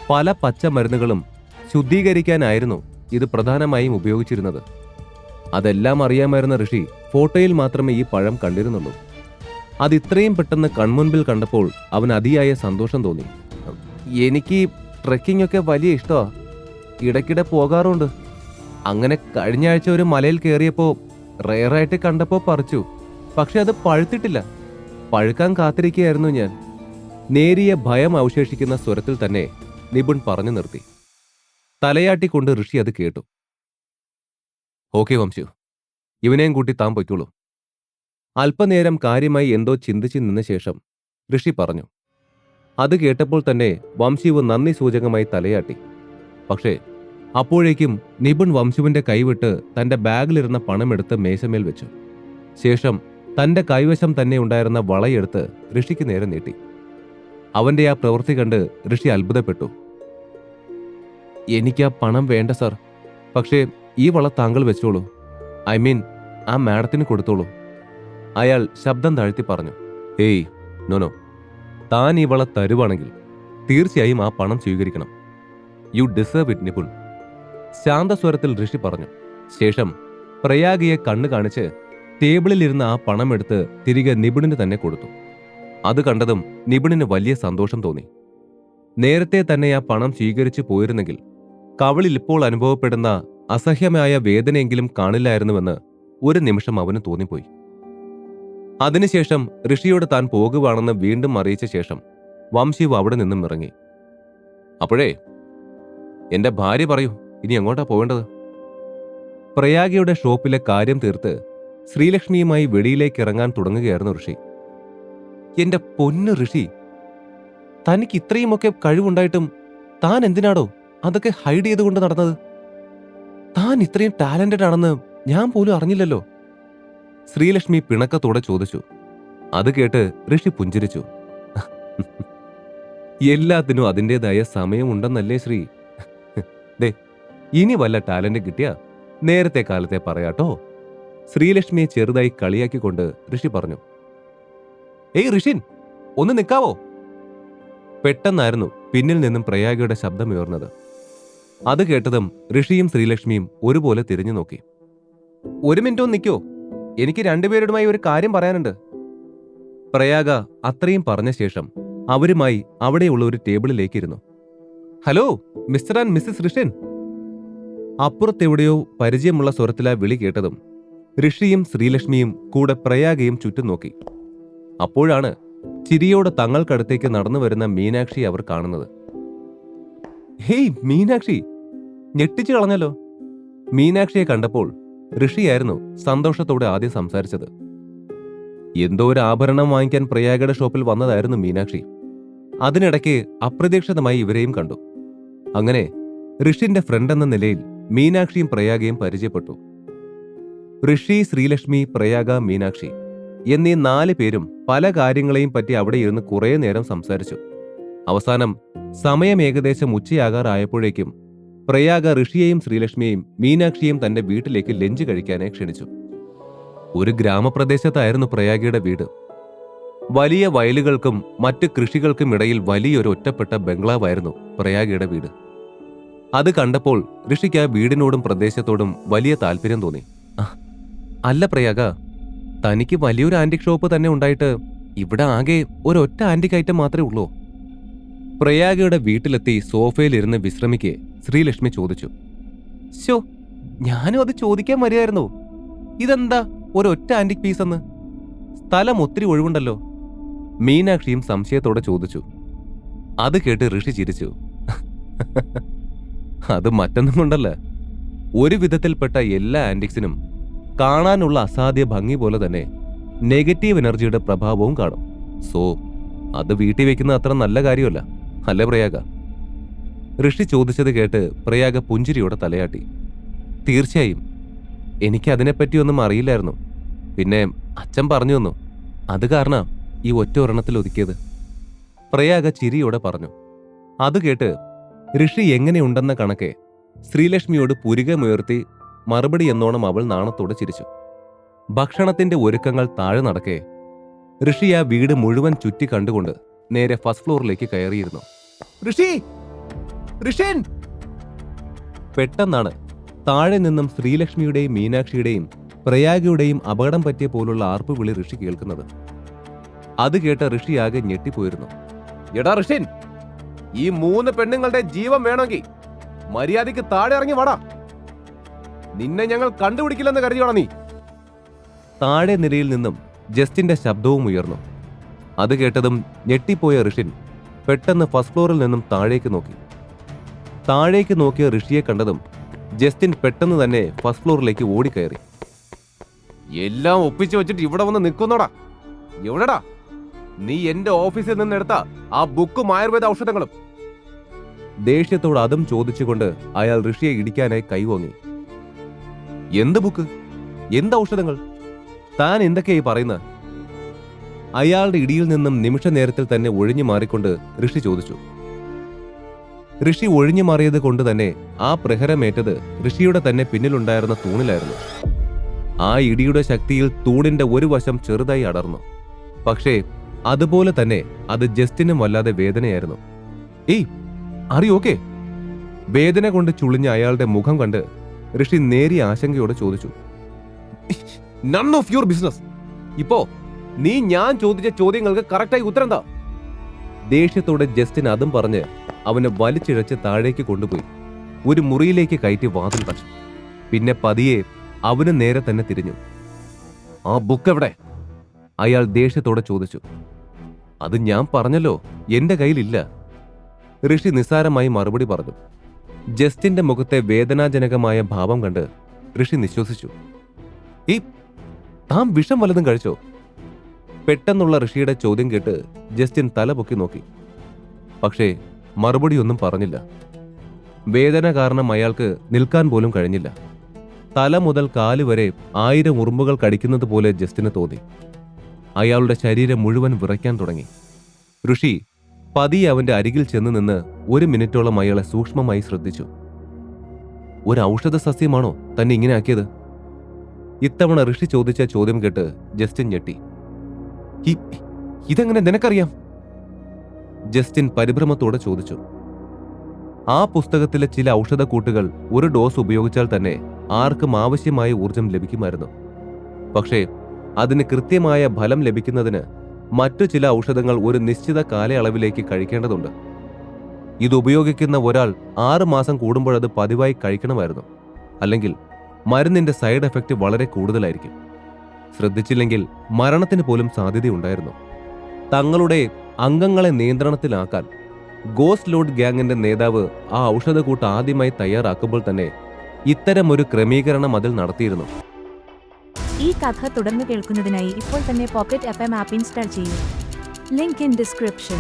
പല പച്ചമരുന്നുകളും ശുദ്ധീകരിക്കാനായിരുന്നു ഇത് പ്രധാനമായും ഉപയോഗിച്ചിരുന്നത്. അതെല്ലാം അറിയാമായിരുന്ന ഋഷി ഫോട്ടോയിൽ മാത്രമേ ഈ പഴം കണ്ടിരുന്നുള്ളൂ. അത് ഇത്രയും പെട്ടെന്ന് കൺമുൻപിൽ കണ്ടപ്പോൾ അവന് അതിയായ സന്തോഷം തോന്നി. എനിക്ക് ട്രെക്കിംഗ് ഒക്കെ വലിയ ഇഷ്ടമാ, ഇടയ്ക്കിടെ പോകാറുണ്ട്. അങ്ങനെ കഴിഞ്ഞ ആഴ്ച ഒരു മലയിൽ കയറിയപ്പോൾ റെയറായിട്ട് കണ്ടപ്പോൾ പറിച്ചു. പക്ഷെ അത് പഴുത്തിട്ടില്ല. പഴുക്കാൻ കാത്തിരിക്കുകയായിരുന്നു ഞാൻ. നേരിയ ഭയം അവശേഷിക്കുന്ന സ്വരത്തിൽ തന്നെ നിപുൺ പറഞ്ഞു നിർത്തി. തലയാട്ടിക്കൊണ്ട് ഋഷി അത് കേട്ടു. ഓക്കെ വംശു, ഇവനെയും കൂട്ടി താൻ പൊയ്ക്കോളൂ. അല്പനേരം കാര്യമായി എന്തോ ചിന്തിച്ചു നിന്ന ശേഷം ഋഷി പറഞ്ഞു. അത് കേട്ടപ്പോൾ തന്നെ വംശുവ് നന്ദി സൂചകമായി തലയാട്ടി. പക്ഷേ അപ്പോഴേക്കും നിപുൺ വംശുവിന്റെ കൈവിട്ട് തന്റെ ബാഗിലിരുന്ന പണമെടുത്ത് മേശമേൽ വെച്ചു. ശേഷം തന്റെ കൈവശം തന്നെ ഉണ്ടായിരുന്ന വളയെടുത്ത് ഋഷിക്ക് നേരെ നീട്ടി. അവന്റെ ആ പ്രവൃത്തി കണ്ട് ഋഷി അത്ഭുതപ്പെട്ടു. എനിക്ക് ആ പണം വേണ്ട സർ, പക്ഷേ ഈ വള താങ്കൾ വെച്ചോളൂ. ഐ മീൻ ആ മാഡത്തിന് കൊടുത്തോളൂ. അയാൾ ശബ്ദം താഴ്ത്തി പറഞ്ഞു. ഏയ് നോനോ, താൻ ഈ വള തരുവാണെങ്കിൽ തീർച്ചയായും ആ പണം സ്വീകരിക്കണം. യു ഡിസേർവ് ഇറ്റ് നിപുൺ, ശാന്തസ്വരത്തിൽ ഋഷി പറഞ്ഞു. ശേഷം പ്രയാഗയെ കണ്ണു കാണിച്ച് ടേബിളിലിരുന്ന ആ പണം എടുത്ത് തിരികെ നിപുണിന് തന്നെ കൊടുത്തു. അത് കണ്ടതും നിപുണിന് വലിയ സന്തോഷം തോന്നി. നേരത്തെ തന്നെ ആ പണം സ്വീകരിച്ചു പോയിരുന്നെങ്കിൽ കവളിൽ ഇപ്പോൾ അനുഭവപ്പെടുന്ന അസഹ്യമായ വേദനയെങ്കിലും കാണില്ലായിരുന്നുവെന്ന് ഒരു നിമിഷം അവന് തോന്നിപ്പോയി. അതിനുശേഷം ഋഷിയോട് താൻ പോകുവാണെന്ന് വീണ്ടും അറിയിച്ച ശേഷം വംശീവ് അവിടെ നിന്നും ഇറങ്ങി. അപ്പോഴേ എന്റെ ഭാര്യ പറയൂ, ഇനി എങ്ങോട്ടാ പോവേണ്ടത്? പ്രയാഗയുടെ ഷോപ്പിലെ കാര്യം തീർത്ത് ശ്രീലക്ഷ്മിയുമായി വെളിയിലേക്ക് ഇറങ്ങാൻ തുടങ്ങുകയായിരുന്നു ഋഷി. എന്റെ പൊന്നു ഋഷി, തനിക്ക് ഇത്രയുമൊക്കെ കഴിവുണ്ടായിട്ടും താൻ എന്തിനാടോ അതൊക്കെ ഹൈഡ് ചെയ്തുകൊണ്ട് നടന്നത്? താൻ ഇത്രയും ടാലന്റഡ് ആണെന്ന് ഞാൻ പോലും അറിഞ്ഞില്ലല്ലോ. ശ്രീലക്ഷ്മി പിണക്കത്തോടെ ചോദിച്ചു. അത് കേട്ട് ഋഷി പുഞ്ചിരിച്ചു. എല്ലാത്തിനും അതിൻ്റെതായ സമയമുണ്ടെന്നല്ലേ ശ്രീ. ദേ, ഇനി വല്ല ടാലന്റ് കിട്ടിയാ നേരത്തെ കാലത്തെ പറയാട്ടോ. ശ്രീലക്ഷ്മിയെ ചെറുതായി കളിയാക്കിക്കൊണ്ട് ഋഷി പറഞ്ഞു. ഏയ് ഋഷിൻ, ഒന്ന് നിൽക്കാവോ? പെട്ടെന്നായിരുന്നു പിന്നിൽ നിന്നും പ്രയാഗയുടെ ശബ്ദമുയർന്നത്. അത് കേട്ടതും ഋഷിയും ശ്രീലക്ഷ്മിയും ഒരുപോലെ തിരിഞ്ഞു നോക്കി. ഒരു മിനിറ്റ് ഒന്ന് നിൽക്കോ, എനിക്ക് രണ്ടുപേരുമായി ഒരു കാര്യം പറയാനുണ്ട്. പ്രയാഗ അത്രയും പറഞ്ഞ ശേഷം അവരുമായി അവിടെയുള്ള ഒരു ടേബിളിലേക്ക് ഇരുന്നു. Hello Mr and Mrs Rishin. അപ്പുറത്തെവിടെയോ പരിചയമുള്ള സ്വരത്തിലാ വിളി കേട്ടതും ഋഷിയും ശ്രീലക്ഷ്മിയും കൂടെ പ്രയാഗയും ചുറ്റും നോക്കി. അപ്പോഴാണ് ചിരിയോടെ തങ്ങൾക്കടുത്തേക്ക് നടന്നു വരുന്ന മീനാക്ഷി അവർ കാണുന്നത്. ഹേയ് മീനാക്ഷി, ഞെട്ടിച്ചു കളഞ്ഞല്ലോ. മീനാക്ഷിയെ കണ്ടപ്പോൾ ഋഷിയായിരുന്നു സന്തോഷത്തോടെ ആദ്യം സംസാരിച്ചത്. എന്തോ ഒരു ആഭരണം വാങ്ങിക്കാൻ പ്രയാഗയുടെ ഷോപ്പിൽ വന്നതായിരുന്നു മീനാക്ഷി. അതിനിടയ്ക്ക് അപ്രതീക്ഷിതമായി ഇവരെയും കണ്ടു. അങ്ങനെ ഋഷിന്റെ ഫ്രണ്ട് എന്ന നിലയിൽ മീനാക്ഷിയും പ്രയാഗയും പരിചയപ്പെട്ടു. ഋഷി, ശ്രീലക്ഷ്മി, പ്രയാഗ, മീനാക്ഷി എന്നീ 4 പേരും പല കാര്യങ്ങളെയും പറ്റി അവിടെ ഇരുന്ന് കുറേ നേരം സംസാരിച്ചു. അവസാനം സമയം ഏകദേശം ഉച്ചയാകാറായപ്പോഴേക്കും പ്രയാഗ ഋഷിയെയും ശ്രീലക്ഷ്മിയെയും മീനാക്ഷിയെയും തന്റെ വീട്ടിലേക്ക് ലഞ്ച് കഴിക്കാനായി ക്ഷണിച്ചു. ഒരു ഗ്രാമപ്രദേശത്തായിരുന്നു പ്രയാഗയുടെ വീട്. വലിയ വയലുകൾക്കും മറ്റ് കൃഷികൾക്കും ഇടയിൽ വലിയൊരു ഒറ്റപ്പെട്ട ബംഗ്ലാവായിരുന്നു പ്രയാഗയുടെ വീട്. അത് കണ്ടപ്പോൾ ഋഷിക്ക് ആ വീടിനോടും പ്രദേശത്തോടും വലിയ താല്പര്യം തോന്നി. അല്ല പ്രയാഗ, തനിക്ക് വലിയൊരു ആന്റിക് ഷോപ്പ് തന്നെ ഉണ്ടായിട്ട് ഇവിടെ ആകെ ഒരൊറ്റ ആന്റിക് ഐറ്റം മാത്രമേ ഉള്ളൂ? പ്രയാഗയുടെ വീട്ടിലെത്തി സോഫയിലിരുന്ന് വിശ്രമിക്കെ ശ്രീലക്ഷ്മി ചോദിച്ചു. ശോ, ഞാനും അത് ചോദിക്കാൻ വരികയായിരുന്നു. ഇതെന്താ ഒരൊറ്റ ആന്റിക് പീസെന്ന്? സ്ഥലം ഒത്തിരി ഒഴിവുണ്ടല്ലോ. മീനാക്ഷിയും സംശയത്തോടെ ചോദിച്ചു. അത് കേട്ട് ഋഷി ചിരിച്ചു. അത് മറ്റൊന്നും കൊണ്ടല്ല, ഒരു വിധത്തിൽപ്പെട്ട എല്ലാ ആന്റിക്സിനും കാണാനുള്ള അസാധ്യ ഭംഗി പോലെ തന്നെ നെഗറ്റീവ് എനർജിയുടെ പ്രഭാവവും കാണും. സോ അത് വീട്ടിൽ വെക്കുന്ന അത്ര നല്ല കാര്യമല്ല, അല്ലേ പ്രയാഗ? ഋഷി ചോദിച്ചത് കേട്ട് പ്രയാഗ പുഞ്ചിരിയോടെ തലയാട്ടി. തീർച്ചയായും, എനിക്ക് അതിനെപ്പറ്റിയൊന്നും അറിയില്ലായിരുന്നു. പിന്നെ അച്ഛൻ പറഞ്ഞു തന്നു, അത് കാരണം ഈ ഒറ്റ ഒരെണ്ണത്തിൽ ഒതുക്കിയത്. പ്രയാഗ ചിരിയോടെ പറഞ്ഞു. അത് കേട്ട് ഋഷി എങ്ങനെയുണ്ടെന്ന കണക്കെ ശ്രീലക്ഷ്മിയോട് പുരികമുയർത്തി മറുപടി എന്നോണം അവൾ നാണത്തോടെ ചിരിച്ചു. ഭക്ഷണത്തിന്റെ ഒരുക്കങ്ങൾ താഴെ നടക്കെ ഋഷി ആ വീട് മുഴുവൻ ചുറ്റി കണ്ടുകൊണ്ട് നേരെ ഫസ്റ്റ് ഫ്ലോറിലേക്ക് കയറിയിരുന്നു. ഋഷി, ഋഷിൻ! പെട്ടെന്നാണ് താഴെ നിന്നും ശ്രീലക്ഷ്മിയുടെയും മീനാക്ഷിയുടെയും പ്രയാഗയുടെയും അപകടം പറ്റിയ പോലുള്ള ആർപ്പുവിളി ഋഷി കേൾക്കുന്നത്. അത് കേട്ട ഋഷി ആകെ ഞെട്ടിപ്പോയിരുന്നു. എടാ ഋഷിൻ, ഈ 3 പെണ്ണുങ്ങളുടെ ജീവൻ വേണമെങ്കിൽ മര്യാദയ്ക്ക് താഴെ ഇറങ്ങി വാടാ. നിന്നെ ഞങ്ങൾ കണ്ടുപിടിക്കില്ലെന്ന് കരുതിയോടാ നീ. താഴെ നിലയിൽ നിന്നും ജസ്റ്റിന്റെ ശബ്ദവും ഉയർന്നു. അത് കേട്ടതും ഞെട്ടിപ്പോയ ഋഷിൻ പെട്ടെന്ന് ഫസ്റ്റ് ഫ്ലോറിൽ നിന്നും താഴേക്ക് നോക്കി. താഴേക്ക് നോക്കിയ ഋഷിയെ കണ്ടതും ജസ്റ്റിൻ പെട്ടെന്ന് തന്നെ ഫസ്റ്റ് ഫ്ലോറിലേക്ക് ഓടിക്കയറി. എല്ലാം ഒപ്പിച്ചു വെച്ചിട്ട് ഇവിടെ വന്ന് നിൽക്കുന്നോടാ. എവിടെടാ നീ എന്റെ ഓഫീസിൽ നിന്നെടുത്ത ആ ബുക്കും ആയുർവേദ ഔഷധങ്ങളും? ദേഷ്യത്തോട് അതും ചോദിച്ചുകൊണ്ട് അയാൾ ഋഷിയെ ഇടിക്കാനായി കൈവോങ്ങി. എന്ത് ബുക്ക്? എന്ത് ഔഷധങ്ങൾ? താൻ എന്തൊക്കെയായി പറയുന്നത്? അയാളുടെ ഇടിയിൽ നിന്നും നിമിഷ നേരത്തിൽ തന്നെ ഒഴിഞ്ഞു മാറിക്കൊണ്ട് ഋഷി ചോദിച്ചു. ഋഷി ഒഴിഞ്ഞു മാറിയത് കൊണ്ട് തന്നെ ആ പ്രഹരമേറ്റത് ഋഷിയുടെ തന്നെ പിന്നിലുണ്ടായിരുന്ന തൂണിലായിരുന്നു. ആ ഇടിയുടെ ശക്തിയിൽ തൂണിന്റെ ഒരു വശം ചെറുതായി അടർന്നു. പക്ഷേ അതുപോലെ തന്നെ അത് ജസ്റ്റിനും വല്ലാതെ വേദനയായിരുന്നു. ഏയ്, അറിയോ ഓക്കെ? വേദന കൊണ്ട് ചുളിഞ്ഞ അയാളുടെ മുഖം കണ്ട് ഋഷി നേരിയ ആശങ്കയോടെ ചോദിച്ചു. None of your business. ഇപ്പോ നീ ഞാൻ ചോദിച്ച ചോദ്യങ്ങൾക്ക് കറക്റ്റായി ഉത്തരം എന്താ? ദേഷ്യത്തോടെ ജസ്റ്റിൻ അതും പറഞ്ഞ് അവനെ വലിച്ചിഴച്ച് താഴേക്ക് കൊണ്ടുപോയി ഒരു മുറിയിലേക്ക് കയറ്റി വാതിൽ തച്ചു. പിന്നെ പതിയെ അവന് നേരെ തന്നെ തിരിഞ്ഞു. ആ ബുക്ക് എവിടെ? അയാൾ ദേഷ്യത്തോടെ ചോദിച്ചു. അത് ഞാൻ പറഞ്ഞല്ലോ, എന്റെ കയ്യിലില്ല. ഋഷി നിസ്സാരമായി മറുപടി പറഞ്ഞു. ജസ്റ്റിന്റെ മുഖത്തെ വേദനാജനകമായ ഭാവം കണ്ട് ഋഷി നിശ്വസിച്ചു. ഈ താൻ വിഷം വല്ലതും കഴിച്ചോ? പെട്ടെന്നുള്ള ഋഷിയുടെ ചോദ്യം കേട്ട് ജസ്റ്റിൻ തല പൊക്കി നോക്കി. പക്ഷേ മറുപടിയൊന്നും പറഞ്ഞില്ല. വേദന കാരണം അയാൾക്ക് നിൽക്കാൻ പോലും കഴിഞ്ഞില്ല. തല മുതൽ കാല് വരെ 1000 ഉറുമ്പുകൾ കടിക്കുന്നത് പോലെ ജസ്റ്റിന് തോന്നി. അയാളുടെ ശരീരം മുഴുവൻ വിറയ്ക്കാൻ തുടങ്ങി. ഋഷി പതിയെ അവന്റെ അരികിൽ ചെന്ന് നിന്ന് 1 മിനിറ്റോളം അയാളെ സൂക്ഷ്മമായി ശ്രദ്ധിച്ചു. ഒരു ഔഷധ സസ്യമാണോ തന്നെ ഇങ്ങനെ ആക്കിയത്? ഇത്തവണ ഋഷി ചോദിച്ച ചോദ്യം കേട്ട് ജസ്റ്റിൻ ഞെട്ടി. ഇതെങ്ങനെ നിനക്കറിയാം? ജസ്റ്റിൻ പരിഭ്രമത്തോടെ ചോദിച്ചു. ആ പുസ്തകത്തിലെ ചില ഔഷധക്കൂട്ടുകൾ ഒരു ഡോസ് ഉപയോഗിച്ചാൽ തന്നെ ആർക്കും ആവശ്യമായ ഊർജം ലഭിക്കുമായിരുന്നു. പക്ഷേ അതിന് കൃത്യമായ ഫലം ലഭിക്കുന്നതിന് മറ്റു ചില ഔഷധങ്ങൾ ഒരു നിശ്ചിത കാലയളവിലേക്ക് കഴിക്കേണ്ടതുണ്ട്. ഇത് ഉപയോഗിക്കുന്ന ഒരാൾ 6 മാസം കൂടുമ്പോഴത് പതിവായി കഴിക്കണമായിരുന്നു. അല്ലെങ്കിൽ മരുന്നിന്റെ സൈഡ് എഫക്റ്റ് വളരെ കൂടുതലായിരിക്കും. ശ്രദ്ധിച്ചില്ലെങ്കിൽ മരണത്തിന് പോലും സാധ്യതയുണ്ടായിരുന്നു. തങ്ങളുടെ അംഗങ്ങളെ നിയന്ത്രണത്തിലാക്കാൻ ഗോസ്റ്റ് ലോഡ് ഗ്യാങ്ങിന്റെ നേതാവ് ആ ഔഷധക്കൂട്ട് ആദ്യമായി തയ്യാറാക്കുമ്പോൾ തന്നെ ഇത്തരമൊരു ക്രമീകരണം അതിൽ നടത്തിയിരുന്നു. ഈ കഥ തുടർന്ന് കേൾക്കുന്നതിനായി ഇപ്പോൾ തന്നെ പോക്കറ്റ് FM ആപ്പ് ഇൻസ്റ്റാൾ ചെയ്യൂ. Link in description.